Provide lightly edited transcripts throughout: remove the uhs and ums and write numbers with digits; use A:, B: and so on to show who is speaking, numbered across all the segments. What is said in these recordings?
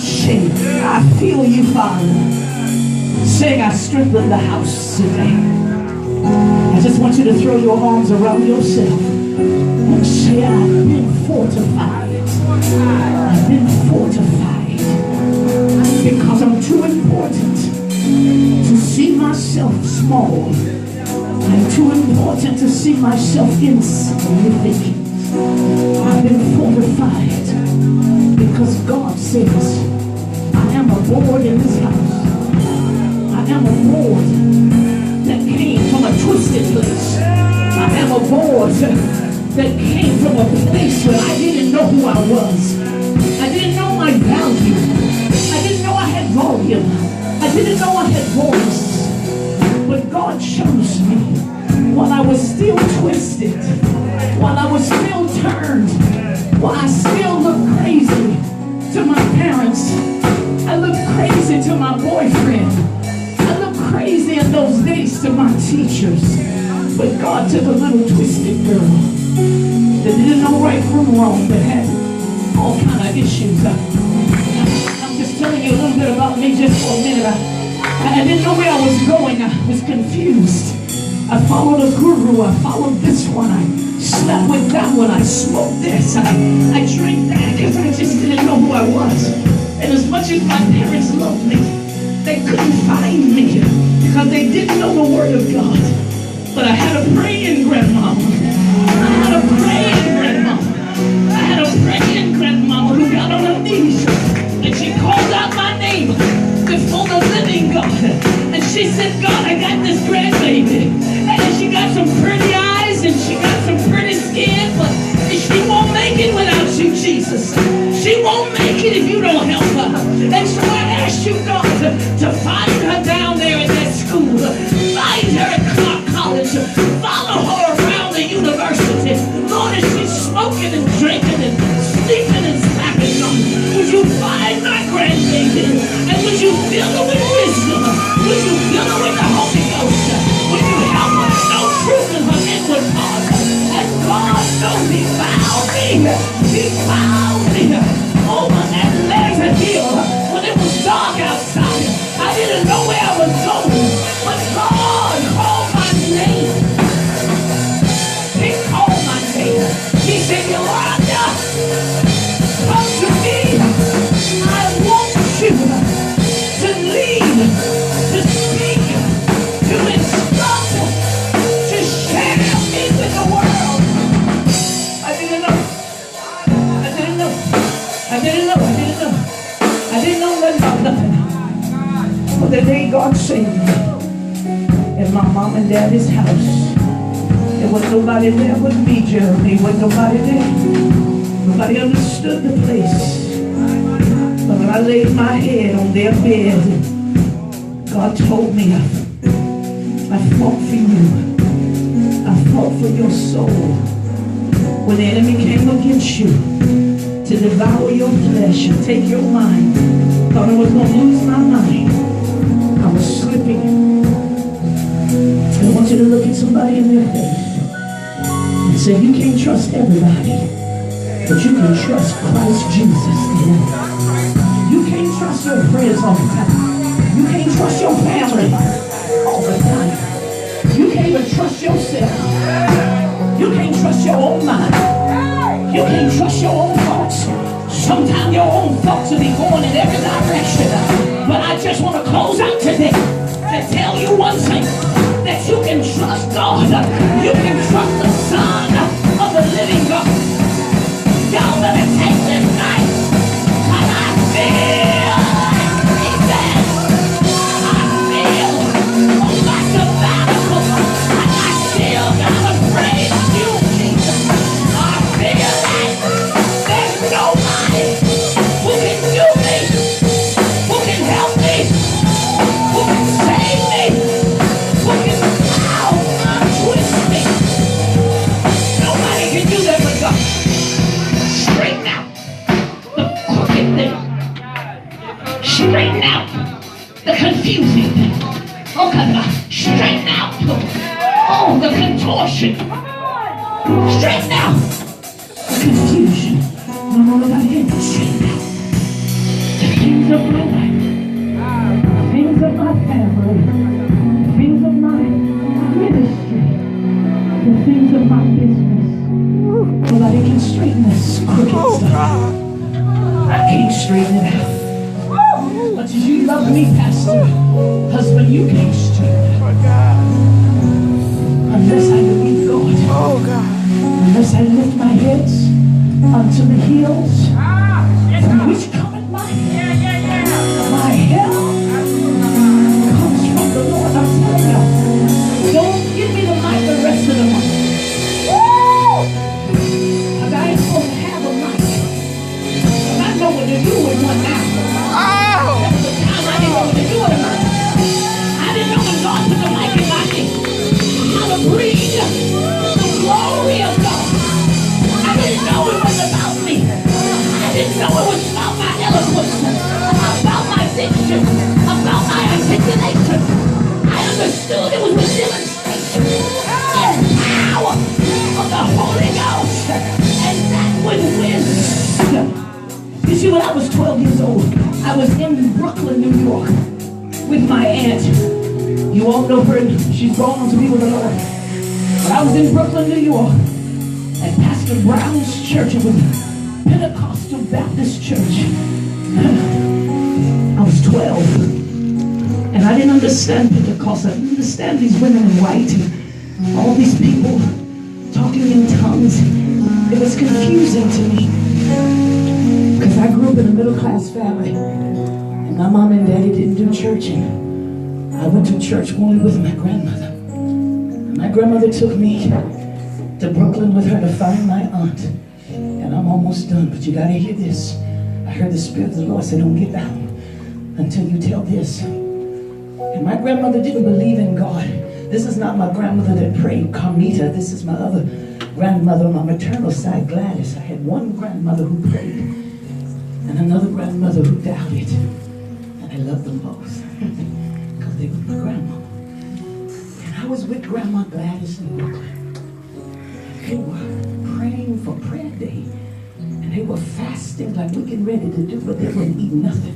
A: I feel you, Father. Saying, I strengthen the house today. I just want you to throw your arms around yourself and say, I've been fortified. I've been fortified because I'm too important to see myself small. I'm too important to see myself insignificant. I've been fortified because God says, I am a board in this house. I am a board that came from a twisted place. I am a board that came from a place where I didn't know who I was. I didn't know my value. I didn't know I had volume. I didn't know I had voice. But God chose me while I was still twisted, while I was still turned, while I still looked crazy to my parents. I looked crazy to my boyfriend. I looked crazy in those days to my teachers. But God took a little twisted girl that didn't know right from wrong, that had all kind of issues. I'm just telling you a little bit about me just for a minute. I didn't know where I was going. I was confused. I followed a guru. I followed this one. I slept with that one. I smoked this. I drank that because I just didn't know who I was. And as much as my parents loved me, they couldn't find me because they didn't know the Word of God. But I had a praying grandmama. I had a praying grandmama. I had a praying grandmama who got on her knees and she called out my name before the living God. And she said, God, I got this grandbaby. And she got some pretty eyes and she got some pretty skin, but she won't make it without you, Jesus. She won't make it if you don't help her. And so I asked you, God, to find her down there in that school. Find her at Clark College. Follow her around the university. Lord, as she's smoking and drinking and sleeping and slacking on, would you find my grandbaby? And would you fill her with wisdom? Would you fill her with the Holy Ghost? Would you help her know truth in her inward part? And God knows He found me. He found me over that Leisure Hill when it was dark outside. I didn't know where I was going, but God called my name. He called my name. He said, Yolanda, come to me. I want you to lead, to speak, to instruct, to share me with the world. I didn't know. I didn't know. I didn't know. I didn't know. I didn't know nothing about nothing. But the day God saved me in my mom and daddy's house, there was nobody there but me, Jeremy. There was nobody there. Nobody understood the place. But when I laid my head on their bed, God told me, I fought for you. I fought for your soul. When the enemy came against you to devour your flesh and take your mind, thought I was going to lose my mind. I was slipping. I want you to look at somebody in their face and say, you can't trust everybody, but you can trust Christ Jesus. You can't trust your friends all the time. You can't trust your family all the time. You can't even trust yourself. You can't trust your own mind. You can't trust your own thoughts. Sometimes your own thoughts will be going in every direction. But I just want to close out today to tell you one thing, that you can trust God. You can trust the Son of the living God. Y'all better take this night, and I feel Jesus. I feel on my sabbatical, and I still gotta praise you, Jesus. I feel like there's nobody who can do me, who can help me, who can save me, who can twist me. Nobody can do that but God. Straighten out the crooked thing. Straighten out the confusing thing. Oh God, straighten out the contortion. Straighten out the confusion. No, nobody can straighten out the confusion. I can't straighten it out. But as you love me, Pastor, husband, you can't straighten it out. Unless I believe God. Unless I lift my heads unto the hills, from which cometh my help. My help comes from the Lord. I'm telling you, don't give me the mic the rest of the month. Because I ain't supposed to have a mic. Because I know what to do with one now. There was a time I didn't know what to do with a mic. I didn't know when God put the mic in my hand how to breathe the glory of God. I didn't know it was about me. I didn't know it was about my eloquence, about my diction, about my articulation. I understood it was the demonstration and power of the Holy Ghost, and that was wisdom. You see, when I was 12 years old, I was in Brooklyn, New York, with my aunt. You all know her. She's gone on to be with the Lord. But I was in Brooklyn, New York, at Pastor Brown's church. It was Pentecostal Baptist church. I was 12, and I didn't understand Pentecost. I didn't understand these women in white and all these people talking in tongues. It was confusing to me because I grew up in a middle-class family, and my mom and daddy didn't do church, and I went to church only with my grandmother. And my grandmother took me to Brooklyn with her to find my aunt. And I'm almost done, but you gotta hear this. I heard the Spirit of the Lord say, don't get down until you tell this. And my grandmother didn't believe in God. This is not my grandmother that prayed, Carmita. This is my other grandmother on my maternal side, Gladys. I had one grandmother who prayed and another grandmother who doubted. And I loved them both because they were my grandma. And I was with Grandma Gladys in Brooklyn. They were praying for prayer day, and they were fasting like we're getting ready to do, but they wouldn't eat nothing.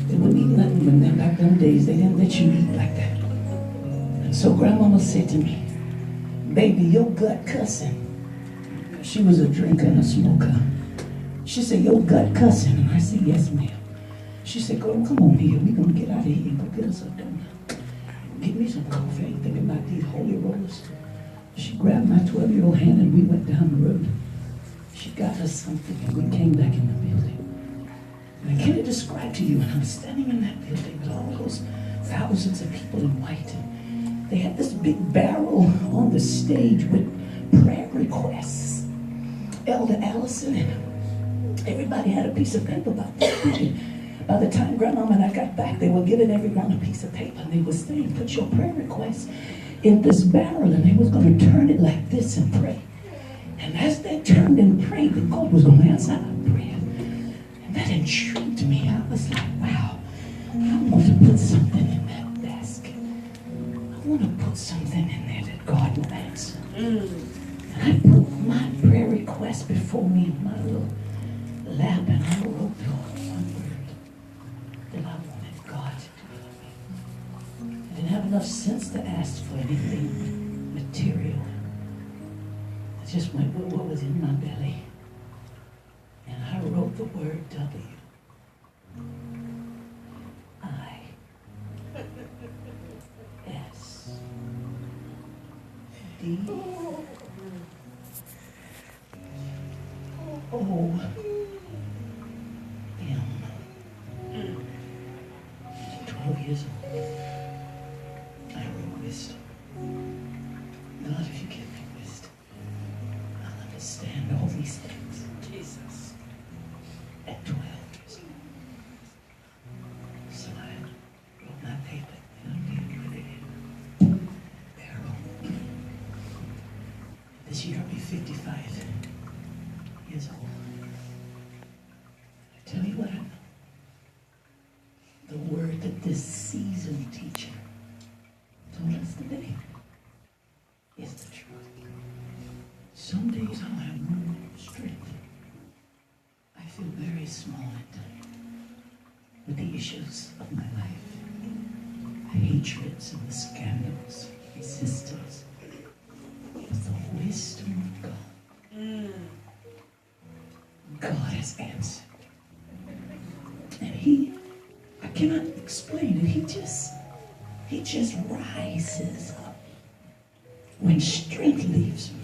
A: They wouldn't eat nothing. When them back them days, they didn't let you eat like that. And so Grandmama said to me, baby, your gut cussing. She was a drinker and a smoker. She said, your gut cussing. And I said, yes, ma'am. She said, girl, come on here. We're going to get out of here and go get us a donut. Get me some coffee. I ain't thinking about these holy rollers. She grabbed my 12-year-old hand and we went down the road. She got us something and we came back in the building. And I can't describe to you, when I was standing in that building with all those thousands of people in white, and they had this big barrel on the stage with prayer requests. Elder Allison and everybody had a piece of paper about that. By the time Grandmama and I got back, they were giving everyone a piece of paper, and they were saying, put your prayer requests in this barrel, and they was going to turn it like this and pray. And as they turned and prayed, that God was going to answer our prayer. And that intrigued me. I was like, wow, I want to put something in that basket. I want to put something in there that God will answer. And I put my prayer request before me in my little lap, and I wrote the one word that I wanted God to do for me. I didn't have enough sense to ask for anything material. I just went with what was in my belly. And I wrote the word W. I. S. D. O. M. 12 years old. I wrote wisdom. God, if you give me wisdom, I'll understand all these things. Jesus. At 12 years old. So I wrote my paper and I did put it in barrel. This year I'll be 55 years old. I tell you what I know. The word that this seasoned teacher told us today is the truth. Some days I'll have no strength. I feel very small at times with the issues of my life. Hatreds and the scandals, resistance. But the wisdom of God. God has answered. And I cannot explain it. He just rises up when strength leaves me.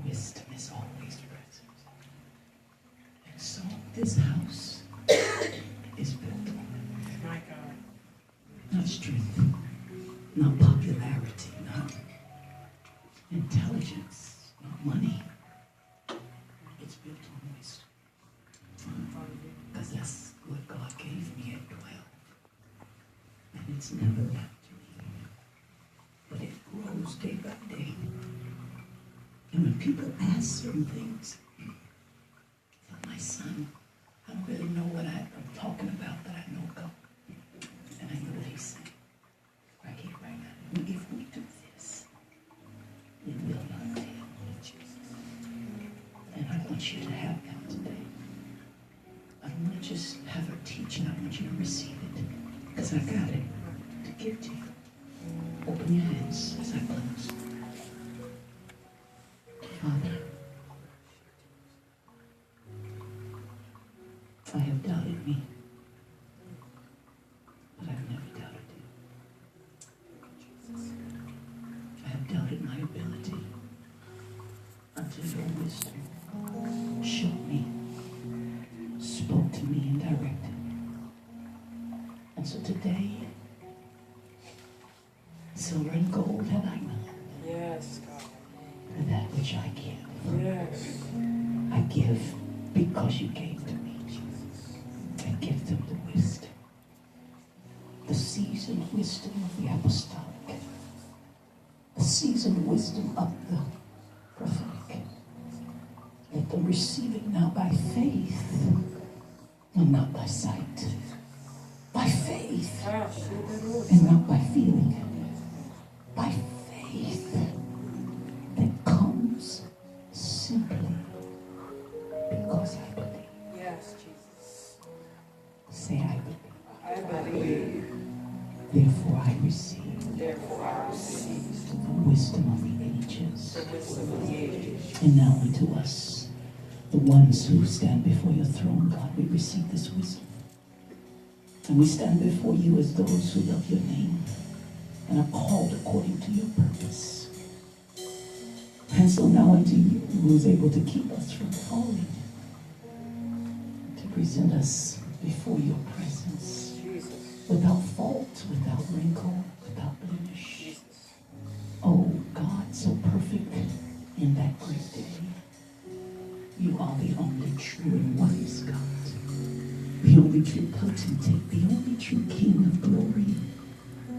A: Wisdom is always present. And so this house is built on it. My God. Not strength, not popularity, not intelligence, not money. It's built on wisdom. Because that's what God gave me at 12. And it's never left me. But it grows day by day. And when people ask certain things, like my son, I don't really know what I'm talking about, but I know God. And I know what he's saying. Right here, right now. And if we do this, it will not fail in Jesus. And I want you to have that today. I don't want to just have her teaching. I want you to receive it. Because I got it to give to you. Open your hands as I close. Father, I have doubted me, but I've never doubted you. I have doubted my ability until your wisdom showed me, spoke to me, and directed me. And so today, silver and gold have I none.
B: Yes, God.
A: For that which I give.
B: Yes.
A: I give because you gave to me. I give them the wisdom. The seasoned wisdom of the apostolic. The seasoned wisdom of the prophetic. Let them receive it now by faith and not by sight. By faith and not by feeling. By faith that comes simply because I believe.
B: Yes, Jesus.
A: Say, I believe.
B: I believe.
A: Therefore I receive.
B: Therefore I receive
A: The wisdom of the ages.
B: the wisdom of the ages.
A: And now unto us, the ones who stand before your throne, God, we receive this wisdom. And we stand before you as those who love your name and are called according to your purpose. And so now unto you, who is able to keep us from falling, to present us before your presence,
B: Jesus.
A: without fault, without wrinkle, without blemish.
B: Jesus.
A: Oh God, so perfect in that great day. You are the only true and wise God, the only true potentate, the only true King of glory,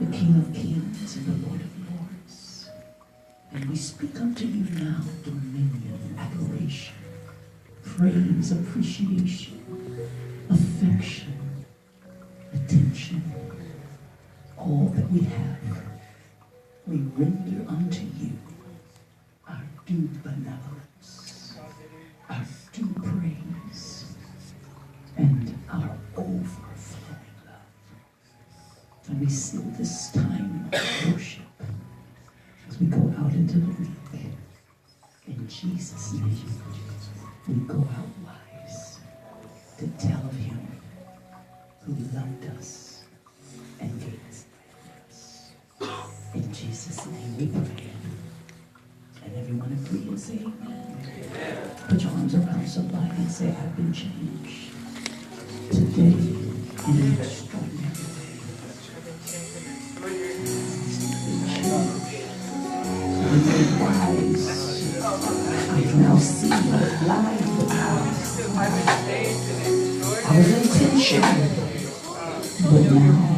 A: the King of kings and the Lord of lords. And we speak unto you now dominion, adoration, praise, appreciation, affection, attention, all that we have. We render unto you our due benevolence, our due praise, and our overflowing love. And we seal this time of worship as we go out into the week. In Jesus' name, we go out wise to tell of him who loved us and gave us us. In Jesus' name we pray. And everyone agree and say amen. Amen. Put your arms around somebody and say, I've been changed today in an extraordinary way. I'm made wise. I can now see what lies the past. I was intentional, but now